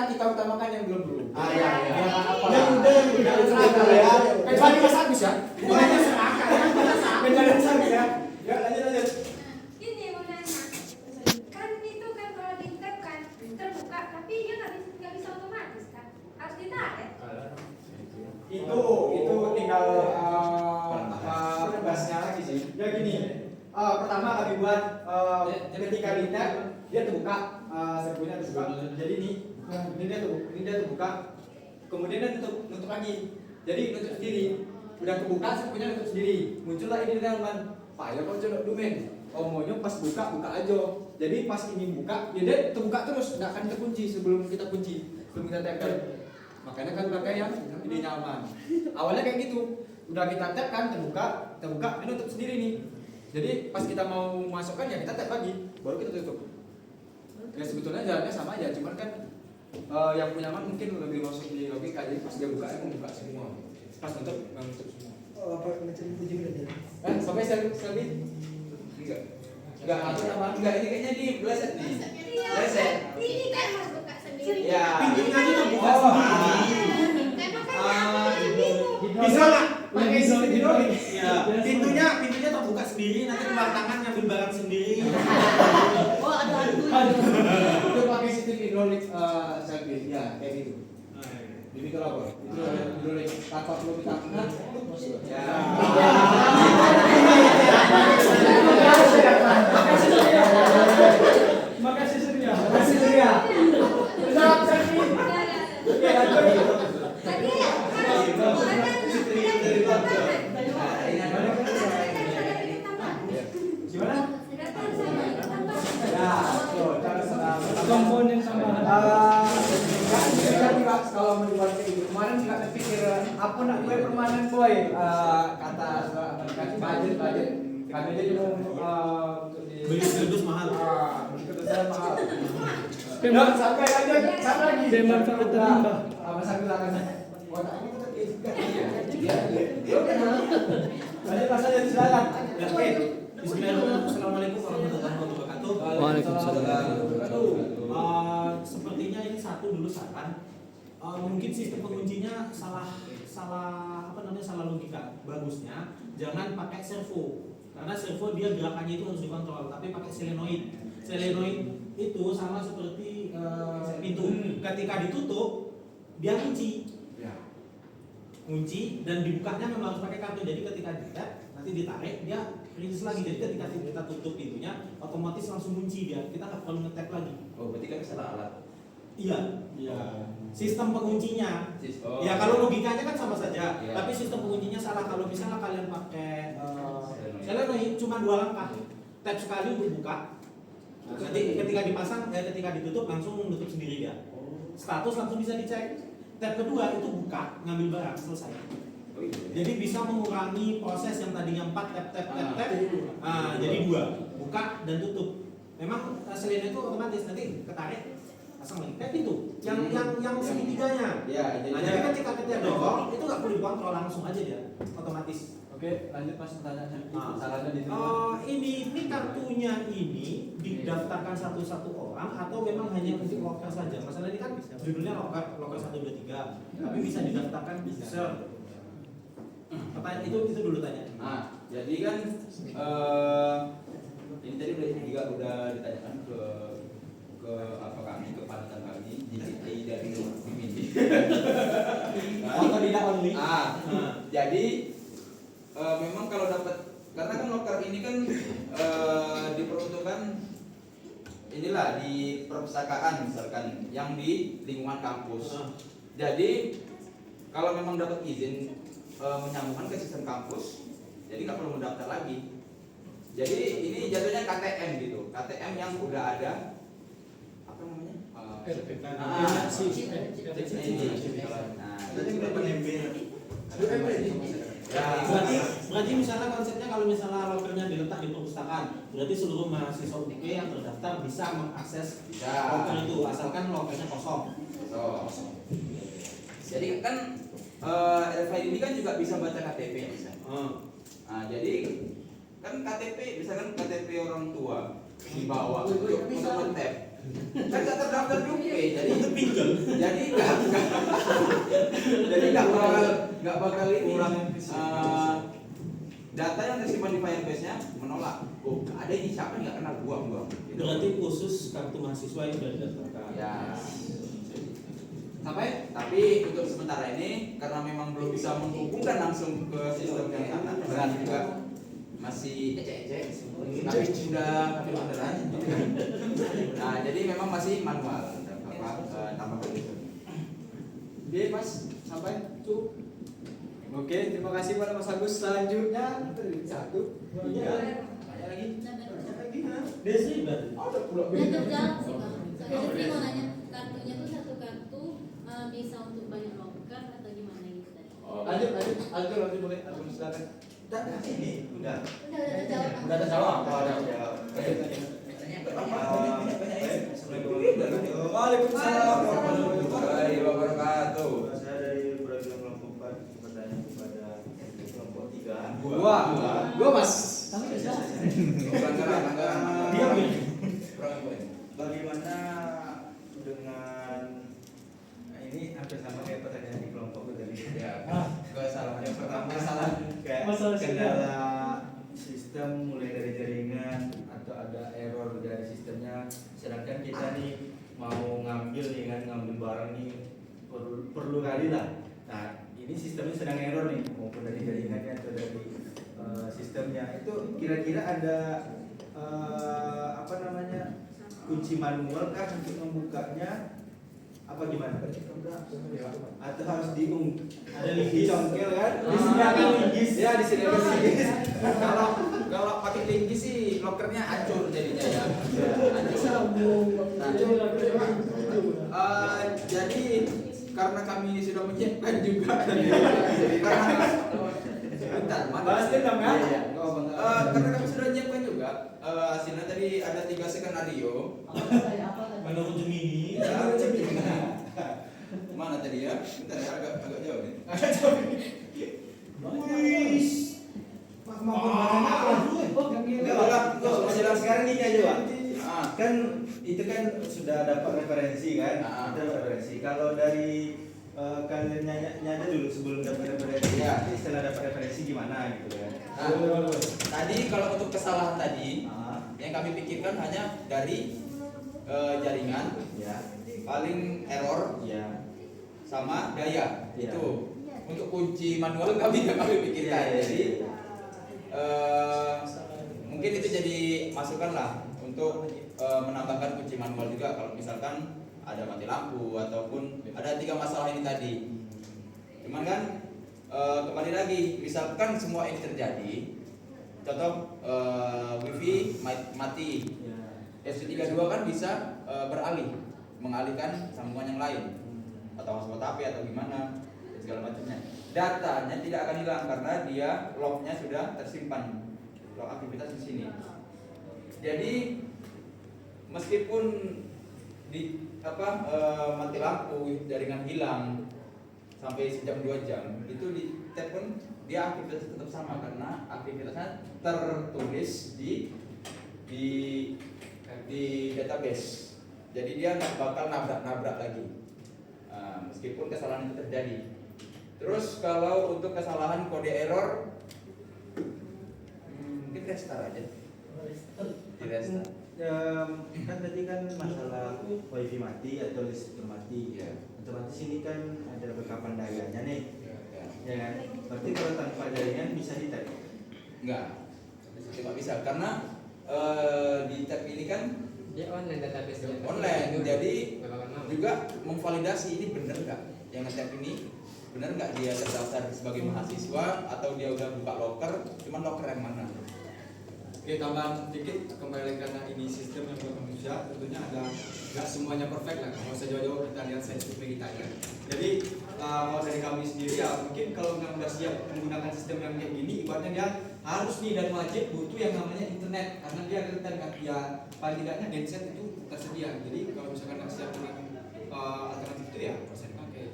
Kita utamakan yang belum dulu. Iya. Yang udah seragam ya. Kecuali Mas Agus ya. Pokoknya seragam. Kecuali Mas Agus ya. Ya lanjut. Ini mau nanya, kan itu kan kalau di tab kan terbuka, tapi dia nggak bisa otomatis kan, harus ditarik. Itu tinggal penegasnya lagi sih. Ya gini. Pertama kami buat ketika di tab dia terbuka, serbunya terbuka. Jadi ini dia terbuka. Kemudian dia tutup lagi. Jadi nutup sendiri. Udah kebuka serbunya nutup sendiri. Muncullah ini teman. Pak ya kok coba domain. Omonnya pas buka aja. Jadi pas ini buka, dia terbuka terus, nggak akan terkunci sebelum kita kunci, sebelum kita tap. Makanya kan pakai yang ini nyaman. Awalnya kayak gitu. Udah kita tap kan terbuka, ini nutup sendiri nih. Jadi pas kita mau masukkan ya kita tap lagi, baru kita tutup. Ya sebetulnya jalannya sama aja, cuman kan yang punya nyaman mungkin lebih masuk di logika. Jadi pas dia buka, emang buka semua. Pas nutup, emang nutup semua. Oh, apa macam kunci berarti? Sampai sekali? Enggak, atau sama enggak, ini kayaknya di bleset nih. Bleset. Ini kan harus buka sendiri. Ya. Pintunya itu buka Oh, sendiri. Kan makanya aku bingung. Bisa nggak? pakai sistem hidrolik. Ya. Pintunya terbuka sendiri, nanti keluar tangan ngambil barang sendiri. Oh, ada hantu. Itu pakai sistem hidrolik selfie. Ya, kayak gitu. Jadi kalau apa? Itu hidrolik tanpa perlu kita angkat. Ya. Makasih Surya. Makasih Surya. Salam selfie. Ya, tadi Gimana? Ya, tuh, cara senang. Komponen tambahan. Kalau mau dibuat kayak gitu, kemarin nggak terpikir apa nak gue permanen boy, kata budget. Kami aja cuma untuk di Beli kerdus mahal. kebetulan mahal. Pemang- Sampai lanjut, satu lagi. Pemanfaatan limbah. Mas Agus akan otaknya tetap kayak juga. Lanjut Mas Agus silakan. Ya, oke. Bismillahirrahmanirrahim. Assalamualaikum warahmatullahi wabarakatuh. Waalaikumsalam. Sepertinya ini satu dulu saran. Mungkin sistem penguncinya salah logika. Bagusnya jangan pakai servo. Karena servo dia gerakannya itu harus dikontrol, tapi pakai solenoid. Solenoid itu sama seperti pintu. Ketika ditutup, dia kunci. Kunci dan dibukanya memang harus pakai kartu. Jadi ketika di-tap, nanti ditarik, dia rilis lagi. Jadi ketika kita tutup pintunya, otomatis langsung kunci dia. Kita nggak perlu nge-tap lagi. Oh, berarti kan salah alat. Iya. Sistem penguncinya. Oh. Ya kalau logikanya kan sama saja, Iya. tapi sistem penguncinya salah. Kalau misalnya kalian pakai solenoid cuma 2 langkah, tap sekali untuk buka. Nanti ketika dipasang, ketika ditutup langsung menutup sendiri dia. Status langsung bisa dicek. Tap kedua itu buka, ngambil barang, selesai. Oh, iya. Jadi bisa mengurangi proses yang tadinya 4 tap. Jadi 2, buka dan tutup. Memang solenoid itu otomatis nanti ketarik. Pasang lagi kayak pintu yang segitiganya. Ya, Jadi ketika kita dorong itu nggak perlu dikontrol, langsung aja dia otomatis. Oke, lanjut Mas pertanyaannya. Sarannya di Ini kartunya ini didaftarkan satu-satu orang atau memang hanya untuk loker saja? Masalah ini kan judulnya loker 1, 2, 3, tapi bisa didaftarkan user. Pertanyaan itu dulu tanya. Nah, jadi kan ini tadi udah ditanyakan ke kami, ke panutan kami, JCT dari Mimindi. Atau tidak only. Jadi memang kalau dapat, karena kan loker ini kan diperuntukkan inilah di perpustakaan misalkan yang di lingkungan kampus. Jadi kalau memang dapat izin menyambungkan ke sistem kampus, jadi nggak perlu mendaftar lagi. Jadi ini jatuhnya KTM gitu, KTM yang udah ada apa namanya? Berarti misalnya konsepnya kalau misalnya lokernya diletak di perpustakaan, berarti seluruh mahasiswa UP yang terdaftar bisa mengakses loker itu asalkan lokernya kosong. Jadi kan RFID ini kan juga bisa baca KTP ya bisa. Nah, jadi kan KTP misalkan KTP orang tua dibawa untuk men-tap. Kan nggak terdaftar di UP, jadi Itu pinjol. jadi nggak bakal ini data yang tersimpan di Firebase-nya menolak. Oh, ada ini siapa nih nggak kenal gua. Gitu. Berarti khusus kartu mahasiswa yang sudah didaftarkan. Ya. Sampai Tapi untuk sementara ini karena memang belum bisa menghubungkan langsung ke sistem yang sana, berat juga masih ecek-ecek, tapi sudah beneran. Nah, jadi memang masih manual tanpa begitu. Oke, Mas, sampai cukup. Oke, terima kasih pada Mas Agus. Selanjutnya 1, 3. Banyak lagi. Desi berarti. Ada pula Yang terjauh sih bang. Saya sih mau nanya, kartunya tuh satu kartu bisa untuk banyak loker atau gimana gitu tadi? Lanjut boleh. Silakan. Ini udah. Udah terjawab. Bang. Udah terjawab. Waalaikumsalam warahmatullahi wabarakatuh. Saya dari program kelompok 4 bertanya kepada kelompok 3. Gua Mas. Pelanggaran. Diam ya. Bagaimana dengan ini hampir sama kayak pertanyaan di kelompok tadi. Ya, kesalahan Yang pertama kayak Masalah kendala sistem mulai dari jaringan atau ada error dari sistemnya. Sedangkan kita nih mau ngambil barang nih perlu kali lah. Nah, ini sistemnya sedang error nih, maupun dari jaringannya atau dari sistemnya. Itu kira-kira ada kunci manual kah untuk membukanya? Apa gimana? Atau harus ada linggis congkel kan? Disediakan linggis. Ya, disediakan linggis. Kalau pakai linggis sih lokernya hancur jadinya ya. Jadi karena kami sudah menyiapkan juga bentar, Balas dendam kan? karena kami sudah menyiapkan juga hasilnya tadi ada 3 skenario. Menurut Gemini. Ya, mana tadi ya? Bentar ya, agak jauh nih. Enggak, sekarang gini aja Pak. Ah. Kan itu kan sudah dapat referensi kan? Ah. Kita dapat referensi. Kalau dari kalian nyada dulu sebelum dapat referensi, Ya. setelah dapat referensi gimana gitu kan? Nah, tadi kalau untuk kesalahan tadi Ah, yang kami pikirkan hanya dari jaringan, ya, paling error ya. sama daya. Iya. Itu untuk kunci manual kami pikirkan. Iya, iya, Jadi iya. mungkin itu jadi masukan lah untuk menambahkan kunci manual juga kalau misalkan ada mati lampu ataupun ada 3 masalah ini tadi. Cuman kan kembali lagi, misalkan semua ini terjadi, contoh wifi mati, S32 kan bisa beralih, mengalihkan sambungan yang lain atau hotspot HP atau gimana dan segala macamnya. Datanya tidak akan hilang karena dia lognya sudah tersimpan, log aktivitas di sini. Jadi meskipun mati lampu, jaringan hilang sampai sejam 2 jam, itu di tab pun dia aktivitas tetap sama karena aktivitasnya tertulis di database. Jadi dia nggak bakal nabrak lagi, meskipun kesalahan itu terjadi. Terus kalau untuk kesalahan kode error, mungkin restart aja. Di restart. Kan tadi kan masalah wifi mati atau listrik mati. Iya. Otomatis ini kan ada backupan dayanya nih, Ya. ya kan? Berarti kalau tanpa jaringan bisa di-tag? Enggak, tidak bisa karena di tab ini kan Dia online database online, jadi juga memvalidasi ini benar nggak yang nge-tap ini, benar nggak dia terdaftar sebagai mahasiswa atau dia udah buka loker, cuman loker yang mana. Oke, tambahan dikit kembali karena ini sistem yang buat manusia, tentunya ada nggak semuanya perfect lah. Kalau saya jauh-jauh kita lihat sensitif kita ya. Jadi mau dari kami sendiri ya, mungkin kalau nggak siap menggunakan sistem yang kayak gini, ibaratnya dia harus nih dan wajib butuh yang namanya internet karena dia internet ya paling tidaknya genset itu tersedia. Jadi kalau misalkan nggak siap dengan alternatif itu ya proses pakai.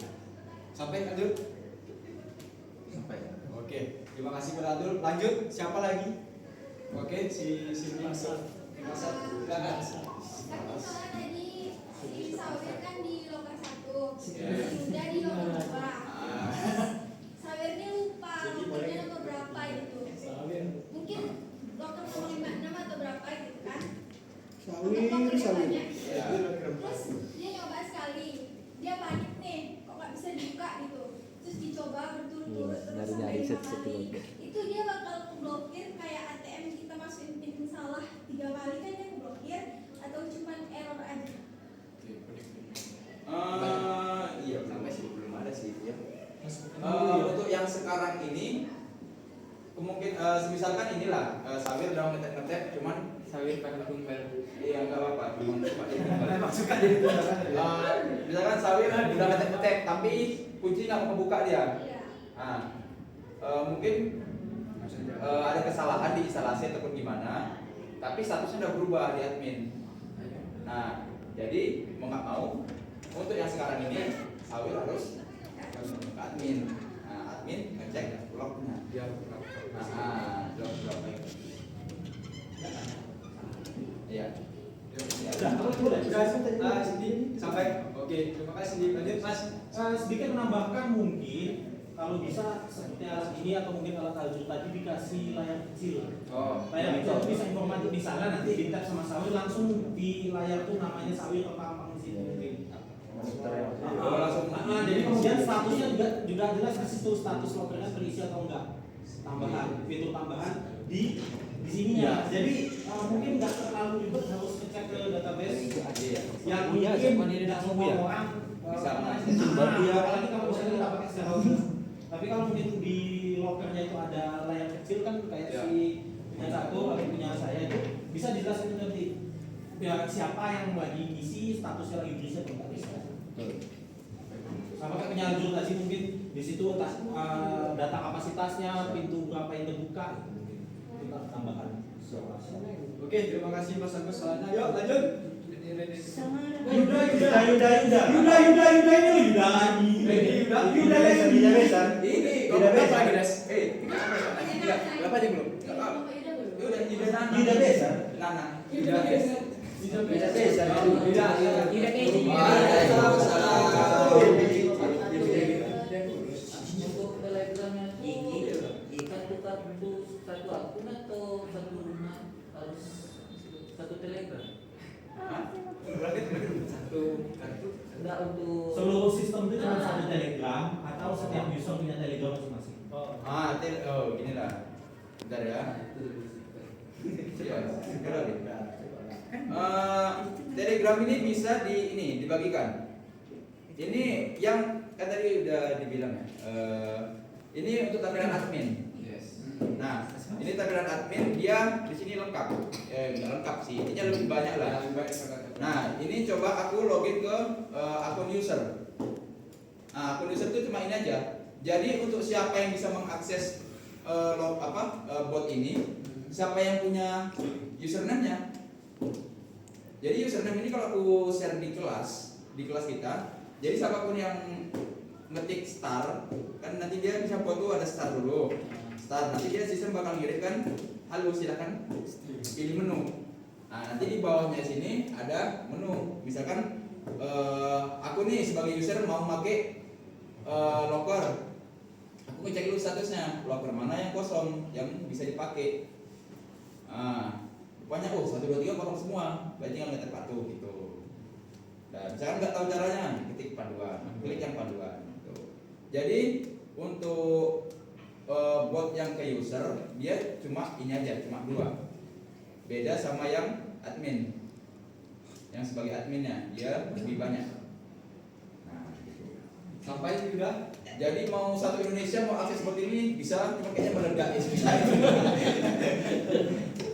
Sampai Adul. Sampai. Oke, terima kasih Pak Adul. Lanjut, siapa lagi? Oke, si Mas. Tapi soalnya tadi si Sawir kan di loker 1, si Yuda di loker 2. Sawirnya lupa lokernya nomor berapa gitu. Mungkin loker nomor 56 atau berapa gitu kan. Terus dia nyoba sekali, dia panik nih, kok nggak bisa dibuka gitu. Terus dicoba berturut-turut terus sampai 5 kali. Itu dia bakal keblokir kayak ATM kita masukin pin salah 3 kali kan dia keblokir atau cuman error aja. Iya, sampai sih belum ada sih ya. Untuk yang sekarang ini kemungkin misalkan inilah Sawir udah ngetek cuman Sawir pakai kumpel. iya nggak apa-apa cuma suka jadi Memang suka jadi tunggakan. misalkan Sawir udah ngetek tapi kunci nggak mau kebuka dia. Iya. Nah, mungkin ada kesalahan di instalasi ataupun gimana, tapi statusnya udah berubah di admin. Nah, jadi mau nggak mau untuk yang sekarang ini Sawir harus ke admin. Nah, admin ngecek lognya. Biar Log baik. Iya. Udah, Cindy sampai. Oke, terima kasih Cindy. Lanjut Mas. Sedikit menambahkan mungkin kalau bisa seperti alat ini atau mungkin alat Azure tadi dikasih layar kecil. Oh, Layar kecil itu bisa informatif di sana, nanti di tab sama Sawir langsung di layar tuh namanya Sawir apa di situ mungkin. Jadi kemudian statusnya juga jelas di situ, status lokernya terisi atau enggak. Tambahan fitur tambahan di sininya. Jadi mungkin nggak terlalu ribet harus ngecek ke database yang mungkin tidak semua orang bisa apalagi kalau misalnya nggak pakai secara khusus. Tapi kalau mungkin di lokernya itu ada layar kecil kan kayak si punya satu atau punya saya itu bisa dijelasin nanti ya, siapa yang lagi ngisi, statusnya lagi diisi atau nggak bisa. Sama kayak punya Azure tadi mungkin di situ data kapasitasnya, pintu berapa yang terbuka gitu mungkin. Kita tambahkan. Oke, terima kasih Mas Agus. Yuk lanjut. Yuda Ini Database lagi Des. Berapa aja belum? Yuda Besa. Nana. Untuk telegramnya ini ikan tukar untuk satu akun atau satu rumah harus satu telegram. Satu kartu. Enggak untuk seluruh sistem itu cuma satu Telegram atau setiap user punya Telegram masing-masing. Gini lah. Bentar ya. Iya, Telegram ini bisa dibagikan. Ini yang kan tadi udah dibilang ya. Ini untuk tampilan admin. Nah, ini tampilan admin dia di sini lengkap. Nggak lengkap sih, intinya lebih banyak lah. Nah, ini coba aku login ke akun user. Nah, akun user itu cuma ini aja. Jadi untuk siapa yang bisa mengakses bot ini, siapa yang punya username-nya. Jadi username ini kalau aku share di kelas kita, jadi siapapun yang ngetik star, kan nanti dia bisa foto ada star dulu. Star, nanti dia sistem bakal ngirimkan, halo silakan pilih menu. Nah, nanti di bawahnya sini ada menu. Misalkan aku nih sebagai user mau pakai locker, aku ngecek dulu statusnya, locker mana yang kosong yang bisa dipakai. Rupanya 1, 2, 3 kosong semua, berarti tinggal ngetik patuh gitu. Dan misalkan nggak tahu caranya, ketik panduan, klik yang panduan. Gitu. Jadi untuk bot yang ke user dia cuma ini aja, cuma 2. Beda sama yang admin. Yang sebagai adminnya dia lebih banyak. Nah, gitu. Sampai sudah. Jadi mau satu Indonesia mau akses seperti ini bisa, cuma kayaknya meledak ya bisa.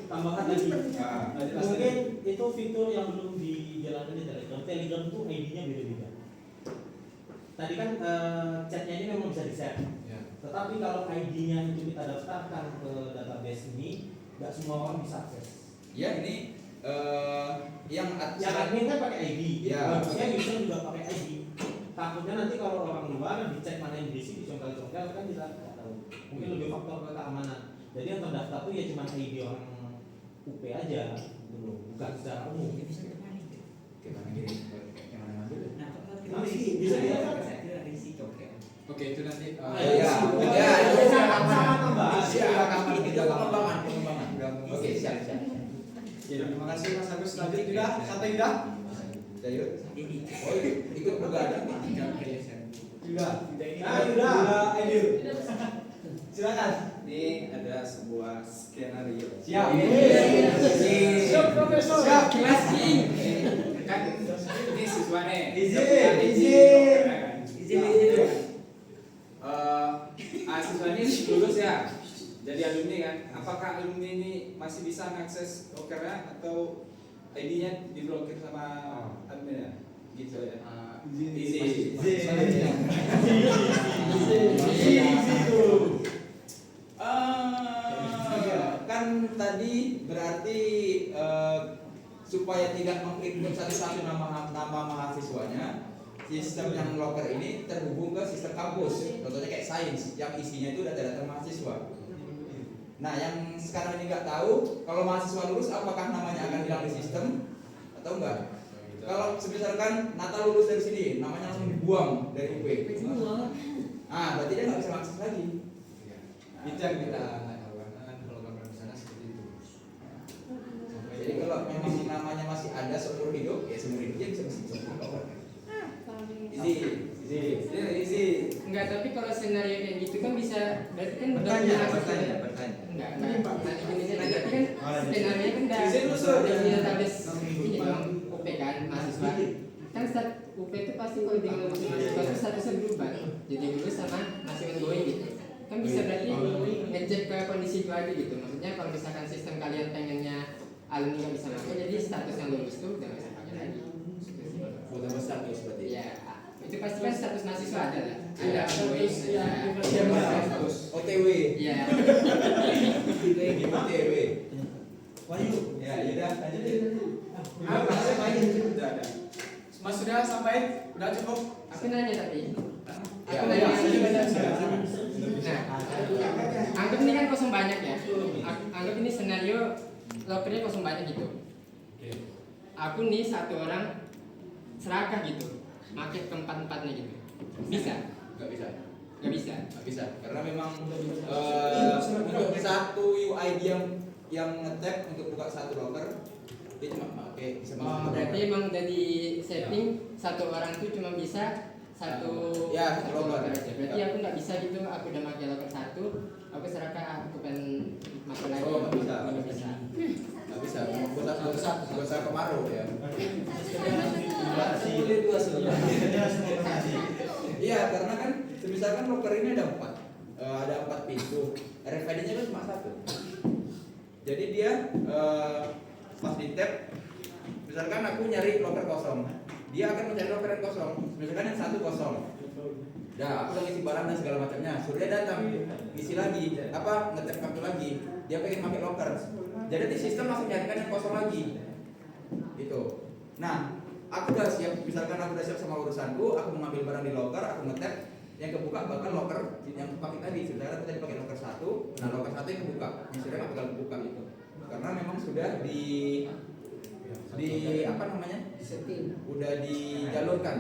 Tambahan lagi. Mungkin itu fitur yang belum dijalankan di Telegram. Telegram itu ID-nya beda-beda. Tadi kan chatnya ini memang bisa di-share. Tetapi kalau ID-nya itu kita daftarkan ke database ini, nggak semua orang bisa akses. Ya ini yang admin kan pakai ID. Ya. Harusnya user juga pakai ID. Takutnya nanti kalau orang luar dicek mana yang berisi, dicongkel-congkel kan kita nggak tahu. Mungkin lebih faktor ke keamanan. Jadi yang terdaftar tuh ya cuma ID orang UP aja. bukan secara umum. Gimana gini? Gimana ngambil? Bisa ya. Oke, itu nanti. Ya, itu Sangat tambah. itu pengembangan. Oke, siap. Ya, terima kasih Mas Agus. Lanjut Yuda, santai Yuda. Yuk. Oh, ikut begadang. Yuda. Yuda, Aidil. Silakan. Ini ada sebuah skenario. Siap. Siap, Profesor. Siap. Kan ini siswanya. Izin. Siswa ini lulus ya. Jadi alumni kan. Apakah alumni ini masih bisa mengakses lokernya atau ID-nya diblokir sama adminnya? Gitu ya. Izin. Kan tadi berarti supaya tidak menginput satu-satu nama mahasiswanya, sistem yang loker ini terhubung ke sistem kampus. Contohnya kayak sains yang isinya itu data-data mahasiswa. Nah, yang sekarang ini nggak tahu kalau mahasiswa lulus apakah namanya akan hilang di sistem atau enggak. Kalau misalkan Nata lulus dari sini, namanya langsung dibuang dari UP. Berarti dia nggak bisa mengakses lagi. Itu yang kita nggak tahu kan kalau gambar di sana seperti itu. Jadi kalau memang namanya masih ada seumur hidup, ya seumur hidup dia bisa masuk loker. Isi. Enggak, tapi kalau skenario kayak gitu kan bisa berarti kan Bertanya. Enggak, nanti gini tapi kan skenario kan udah Izin usul. dari database ini bang UP kan mahasiswa kan UP itu pasti kalau dia lulus mahasiswa itu statusnya berubah jadi lulus sama masih ongoing gitu kan bisa berarti ngecek ke kondisi itu aja gitu maksudnya kalau misalkan sistem kalian pengennya alumni nggak bisa masuk jadi status yang lulus tuh udah nggak bisa pakai lagi Udah status berarti. ya itu pasti kan status mahasiswa ada lah ada ongoing ada OTW. ya OTW. Wahyu. Ya, udah lanjutin. Udah ada. Mas sudah sampai? Udah cukup? aku nanya tadi Ya, aku nanya sudah. nah anggap ini kan kosong banyak ya anggap ini skenario lokernya kosong banyak gitu aku nih satu orang serakah gitu pakai keempat-empatnya gitu bisa Nggak bisa. nggak bisa Nggak bisa. Karena memang untuk satu UID yang nge-tap untuk buka satu loker dia cuma pakai bisa masuk. berarti emang udah di setting satu orang tuh cuma bisa satu Ya, satu loker. loker aja berarti aku nggak bisa gitu aku udah pakai loker satu aku serakah aku pengen masuk lagi Oh, nggak bisa. nggak bisa Nggak bisa. Gak usah kemarau ya. Iya, karena kan misalkan loker ini ada 4 pintu. RFID-nya kan cuma 1. Jadi dia pas di tab, misalkan aku nyari loker kosong, dia akan mencari loker yang kosong. Misalkan yang 1 kosong. Nah, aku udah ngisi barang dan segala macamnya. Suruh dia datang, ngisi lagi, ngetap kartu lagi. Dia pengen pakai loker. Jadi di sistem langsung nyarikan yang kosong lagi. Gitu. Nah, aku udah siap, misalkan aku udah siap sama urusanku, aku mengambil barang di loker, aku ngetap, yang kebuka bakal loker yang pakai tadi. Sebenarnya aku tadi pakai loker 1, nah loker 1 yang kebuka. Yang sudah nggak bakal kebuka gitu. Karena memang sudah di apa namanya? Udah dijalurkan.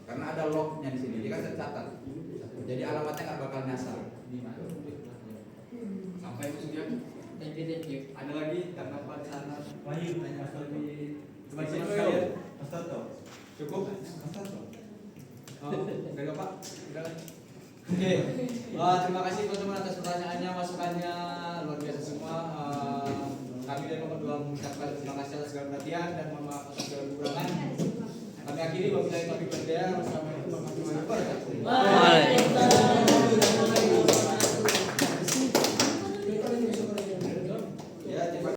Karena ada lognya di sini, dia kan tercatat. Jadi alamatnya nggak bakal nyasar. Sampai itu sudah. thank you Ada lagi tanggapan sana? Wahyu, Mas Toti. Coba Mas cek sekalian. dulu. Mas Toto. Cukup? Mas Toto. Udah Pak? Udah. Oke, terima kasih teman-teman atas pertanyaannya, masukannya luar biasa semua. Kami dari nomor 2 mengucapkan terima kasih atas segala perhatian dan mohon maaf atas segala kekurangan. Kami akhiri wabillahi taufiq wal hidayah. Wassalamualaikum warahmatullahi wabarakatuh.